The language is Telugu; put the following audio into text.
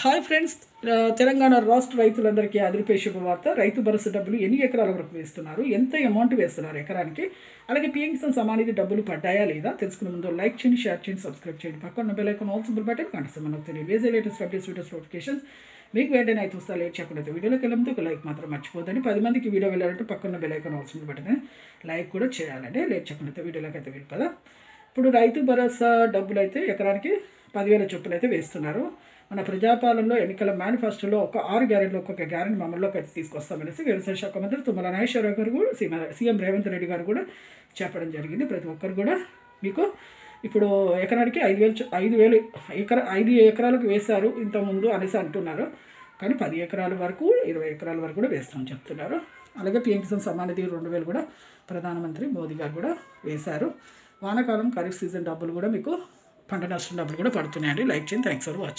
హాయ్ ఫ్రెండ్స్, తెలంగాణ రాష్ట్ర రైతులందరికీ అదిరిపే శుభవార్త. రైతు భరోసా డబ్బులు ఎన్ని ఎకరాల వరకు వేస్తున్నారు, ఎంత అమౌంట్ వేస్తున్నారు ఎకరానికి, అలాగే పీఎం కిసాన్ సమ్మాన్ నిధి డబ్బులు పడ్డాయా లేదా తెలుసుకునే ముందు లైక్ చేయండి, షేర్ చేయండి, సబ్స్క్రైబ్ చేయండి. పక్కన bell icon all symbol button కనిపిస్తుంది. మనకు తెలియజేసే లేటెస్ట్ అప్డేట్స్, వీడియోస్, నోటిఫికేషన్స్ మీకు వెంటనే అయితే వస్తా. లేట్ చేయకుండా వీడియోలోకి వెళ్ళితే ఒక లైక్ మాత్రం మర్చిపోద్దని. 10 మందికి వీడియో వెళ్ళాలంటే పక్కన bell icon all symbol button like కూడా చేయాలండి. లేట్ చేయకుండా వీడియోలోకి అయితే వెళ్ళిపోదా. ఇప్పుడు రైతు భరోసా డబ్బులు అయితే ఎకరానికి 10,000 చొప్పున అయితే వేస్తున్నారు. మన ప్రజాపాలనలో ఎన్నికల మేనిఫెస్టోలో ఒక 6 గ్యారెంటీలు ఒక్కొక్క గ్యారెంటీ అమల్లోకి అయితే తీసుకొస్తామనేసి వ్యవసాయ శాఖ మంత్రి తుమ్మల నాగేశ్వరరావు గారు కూడా సీఎం రేవంత్ రెడ్డి గారు కూడా చెప్పడం జరిగింది. ప్రతి ఒక్కరు కూడా మీకు ఇప్పుడు ఎకరానికి 5 ఎకరాలకు వేశారు ఇంతకుముందు అనేసి అంటున్నారు. కానీ 10 ఎకరాల వరకు 20 ఎకరాల వరకు కూడా వేస్తామని చెప్తున్నారు. అలాగే పీఎం కిసాన్ సమ్మాన్ నిధి 2,000 కూడా ప్రధానమంత్రి మోదీ గారు కూడా వేశారు. వానాకాలం ఖరీఫ్ సీజన్ డబ్బులు కూడా మీకు పంట నష్టం డబ్బులు కూడా పడుతున్నాయండి. లైక్ చేయండి. Thanks for watching.